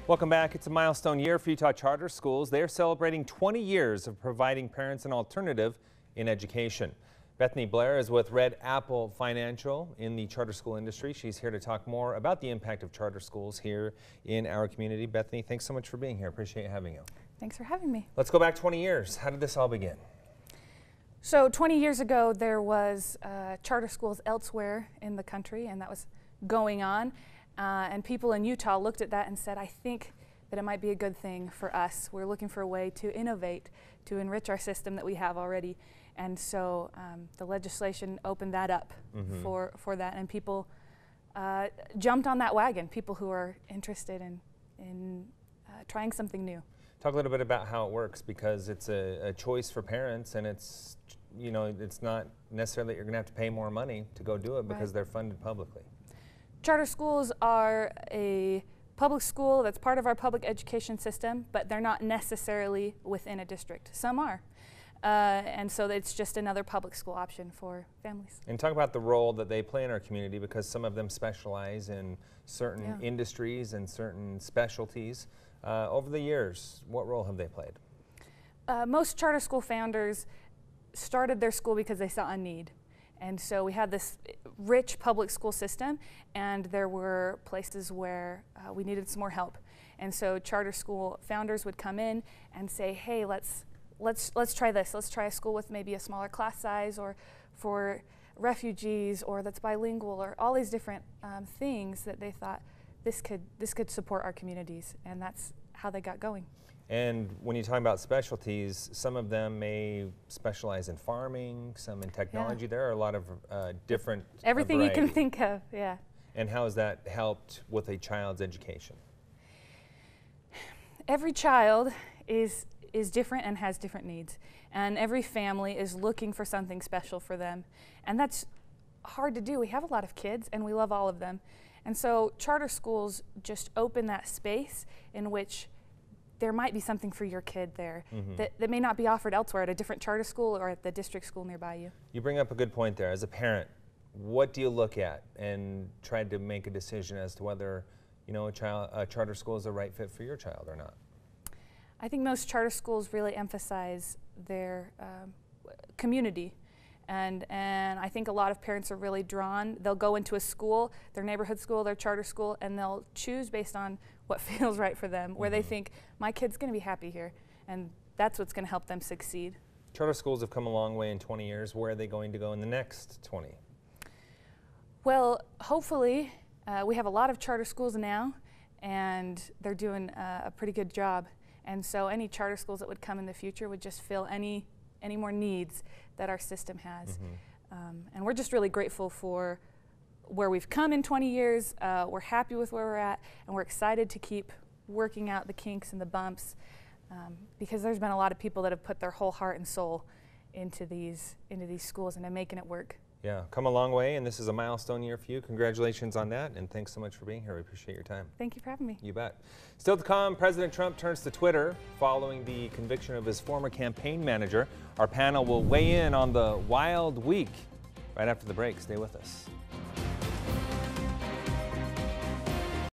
Welcome back. It's a milestone year for Utah Charter Schools. They are celebrating 20 years of providing parents an alternative in education. Bethany Blair is with Red Apple Financial in the charter school industry. She's here to talk more about the impact of charter schools here in our community. Bethany, thanks so much for being here. Appreciate having you. Thanks for having me. Let's go back 20 years. How did this all begin? So 20 years ago, there was charter schools elsewhere in the country, and that was going on. And people in Utah looked at that and said, I think that it might be a good thing for us. We're looking for a way to innovate, to enrich our system that we have already. And so the legislation opened that up for that, and people jumped on that wagon, people who are interested in trying something new. Talk a little bit about how it works, because it's a choice for parents, and it's, you know, it's not necessarily that you're going to have to pay more money to go do it because they're funded publicly. Charter schools are a public school that's part of our public education system, but they're not necessarily within a district. Some are. And so it's just another public school option for families. And talk about the role that they play in our community, because some of them specialize in certain industries and certain specialties. Over the years, what role have they played? Most charter school founders started their school because they saw a need. And so we had this rich public school system, and there were places where we needed some more help. And so charter school founders would come in and say, hey, let's try this. Let's try a school with maybe a smaller class size, or for refugees, or that's bilingual, or all these different things that they thought this could support our communities, and that's how they got going. And when you talk about specialties, some of them may specialize in farming, some in technology. There are a lot of different everything you can think of, yeah. And how has that helped with a child's education? Every child is different and has different needs, and every family is looking for something special for them, and that's hard to do. We have a lot of kids, and we love all of them, and so charter schools just open that space in which there might be something for your kid there that may not be offered elsewhere at a different charter school or at the district school nearby you. You bring up a good point there. As a parent, what do you look at and try to make a decision as to whether, you know, a charter school is the right fit for your child or not? I think most charter schools really emphasize their community, and I think a lot of parents are really drawn. They'll go into a school, their neighborhood school, their charter school, and they'll choose based on what feels right for them, where they think, my kid's going to be happy here, and that's what's going to help them succeed. Charter schools have come a long way in 20 years. Where are they going to go in the next 20? Well, hopefully, we have a lot of charter schools now, and they're doing a pretty good job. And so any charter schools that would come in the future would just fill any more needs that our system has. And we're just really grateful for where we've come in 20 years. We're happy with where we're at, and we're excited to keep working out the kinks and the bumps, because there's been a lot of people that have put their whole heart and soul into these schools and making it work. Yeah, come a long way, and this is a milestone year for you. Congratulations on that, and thanks so much for being here. We appreciate your time. Thank you for having me. You bet. Still to come, President Trump turns to Twitter following the conviction of his former campaign manager. Our panel will weigh in on the wild week right after the break. Stay with us.